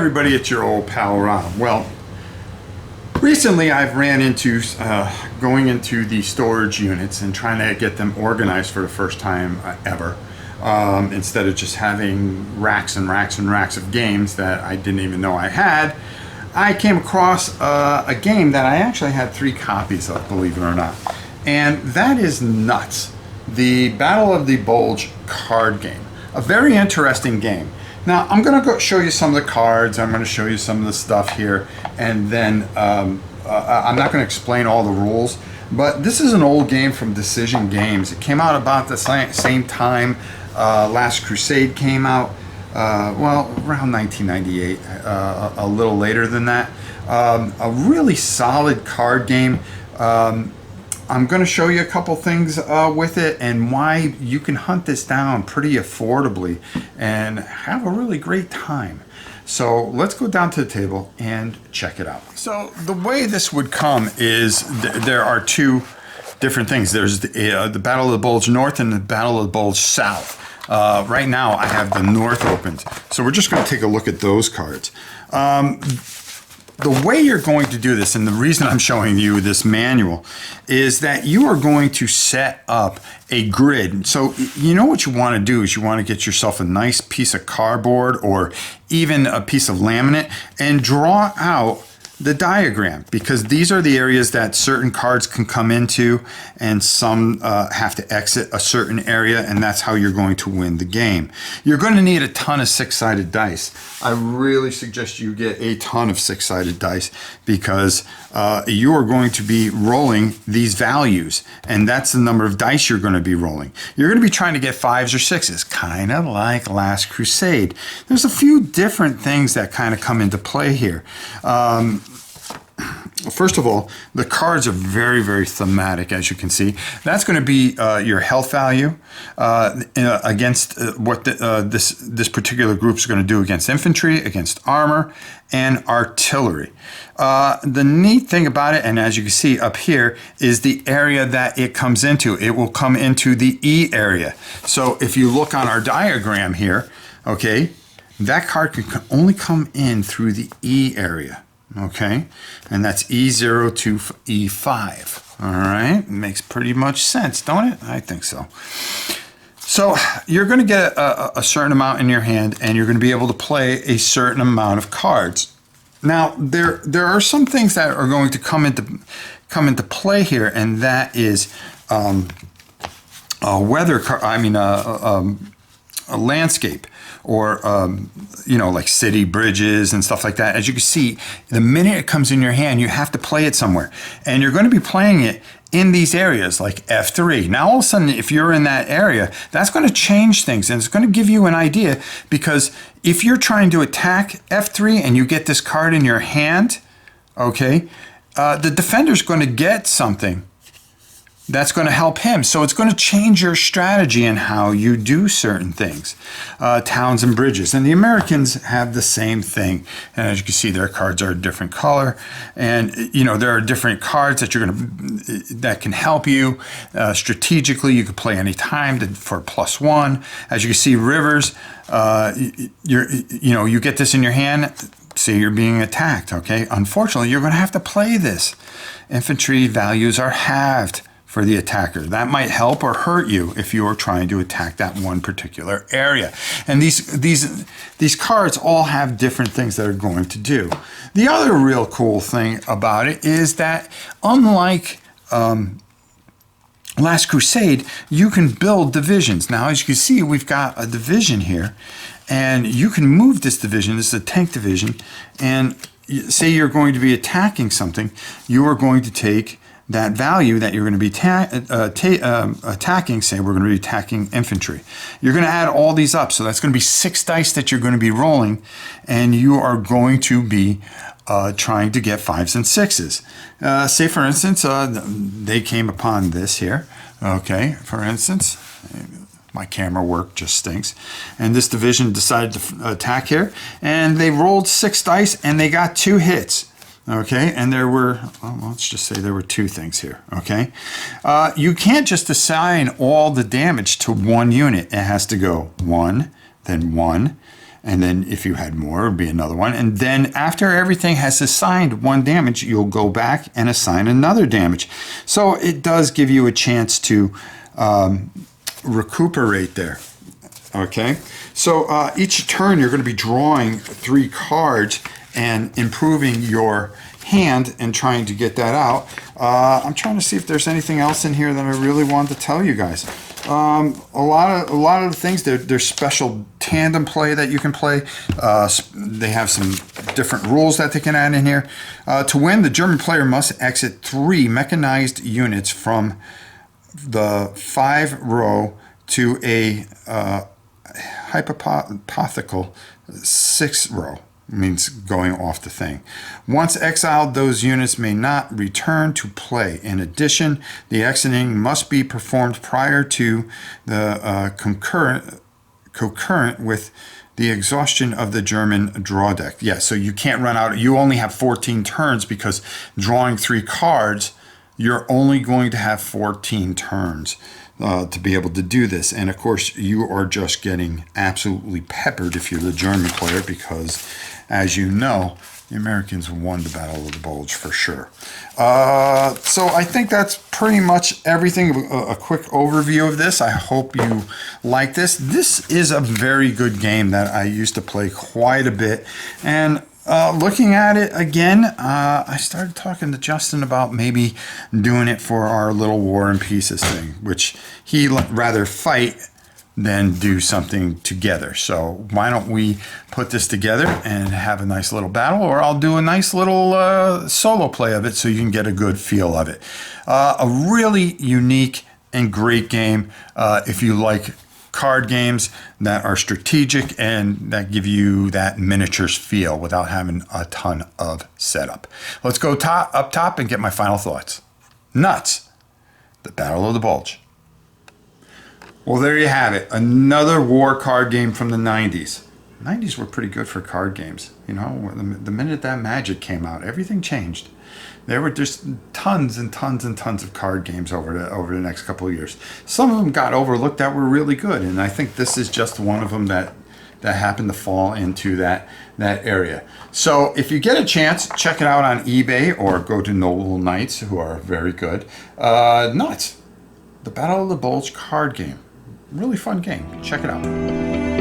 everybody, it's your old pal Rob. Well, recently I've ran into going into the storage units and trying to get them organized for the first time ever. Instead of just having racks and racks and racks of games that I didn't even know I had, I came across a game that I actually had 3 copies of, believe it or not. And that is nuts. The Battle of the Bulge card game. A very interesting game. Now, I'm going to go show you some of the cards. I'm going to show you some of the stuff here. And then I'm not going to explain all the rules. But this is an old game from Decision Games. It came out about the same time Last Crusade came out. Well, around 1998. A little later than that. A really solid card game. I'm going to show you a couple things with it and why you can hunt this down pretty affordably and have a really great time. So let's go down to the table and check it out. So the way this would come is there are 2 different things. There's the Battle of the Bulge North and the Battle of the Bulge South. Right now I have the North opened. So we're just going to take a look at those cards. The way you're going to do this, and the reason I'm showing you this manual, is that you are going to set up a grid. So you know what you want to do is you want to get yourself a nice piece of cardboard or even a piece of laminate and draw out the diagram, because these are the areas that certain cards can come into and some have to exit a certain area, and that's how you're going to win the game. You're going to need a ton of 6-sided dice. I really suggest you get a ton of 6-sided dice because you are going to be rolling these values, and that's the number of dice you're going to be rolling. You're going to be trying to get 5s or 6s, kind of like Last Crusade. There's a few different things that kind of come into play here. First of all, the cards are very, very thematic, as you can see. That's going to be your health value against what this particular group is going to do against infantry, against armor, and artillery. The neat thing about it, and as you can see up here, is the area that it comes into. It will come into the E area. So if you look on our diagram here, okay, that card can only come in through the E area. Okay, and that's E0 to E5. All right, makes pretty much sense, don't it? I think so. So you're going to get a certain amount in your hand, and you're going to be able to play a certain amount of cards. Now, there are some things that are going to come into play here, and that is a landscape, or you know, like city bridges and stuff like that. As you can see, the minute it comes in your hand, you have to play it somewhere, and you're going to be playing it in these areas like F3. Now all of a sudden, if you're in that area, that's going to change things, and it's going to give you an idea, because if you're trying to attack F3 and you get this card in your hand, okay, the defender's going to get something that's going to help him. So it's going to change your strategy and how you do certain things. Towns and bridges. And the Americans have the same thing. And as you can see, their cards are a different color. And, you know, there are different cards that that can help you strategically. You can play any time for +1. As you can see, rivers, you get this in your hand. Say you're being attacked, okay? Unfortunately, you're going to have to play this. Infantry values are halved for the attacker. That might help or hurt you if you are trying to attack that one particular area. And these cards all have different things that are going to do. The other real cool thing about it is that unlike Last Crusade, you can build divisions. Now, as you can see, we've got a division here, and you can move this division. This is a tank division, and say you're going to be attacking something, you are going to take that value that you're going to be attacking. Say we're going to be attacking infantry. You're going to add all these up. So that's going to be 6 dice that you're going to be rolling, and you are going to be trying to get 5s and 6s. Say, for instance, they came upon this here. Okay, for instance, my camera work just stinks. And this division decided to attack here, and they rolled 6 dice, and they got 2 hits. Okay, and there were, well, let's just say there were 2 things here, okay? You can't just assign all the damage to one unit. It has to go 1, then 1, And then if you had more, it would be another one. And then after everything has assigned one damage, you'll go back and assign another damage. So it does give you a chance to recuperate there. Okay, so each turn you're going to be drawing 3 cards and improving your hand and trying to get that out. I'm trying to see if there's anything else in here that I really wanted to tell you guys. A lot of the things, there's special tandem play that you can play. They have some different rules that they can add in here. To win, the German player must exit 3 mechanized units from the 5 row to a hypothetical 6 row. Means going off the thing. Once exiled, those units may not return to play. In addition, the exiting must be performed prior to the concurrent with the exhaustion of the German draw deck. Yeah, so you can't run out. You only have 14 turns because drawing 3 cards, you're only going to have 14 turns. To be able to do this. And of course, you are just getting absolutely peppered if you're the German player because, as you know, the Americans won the Battle of the Bulge for sure. So I think that's pretty much everything. A quick overview of this. I hope you like this. This is a very good game that I used to play quite a bit. And looking at it again, I started talking to Justin about maybe doing it for our little War and Pieces thing, which he'd rather fight than do something together. So why don't we put this together and have a nice little battle, or I'll do a nice little solo play of it so you can get a good feel of it. A really unique and great game if you like card games that are strategic and that give you that miniatures feel without having a ton of setup. Let's go up top and get my final thoughts. Nuts. The Battle of the Bulge. Well, there you have it. Another war card game from the 90s. 90s were pretty good for card games. You know, the minute that Magic came out, everything changed. There were just tons and tons and tons of card games over the next couple of years. Some of them got overlooked that were really good, and I think this is just one of them that happened to fall into that area. So if you get a chance, check it out on eBay or go to Noble Knights, who are very good. Nuts. The Battle of the Bulge card game. Really fun game. Check it out.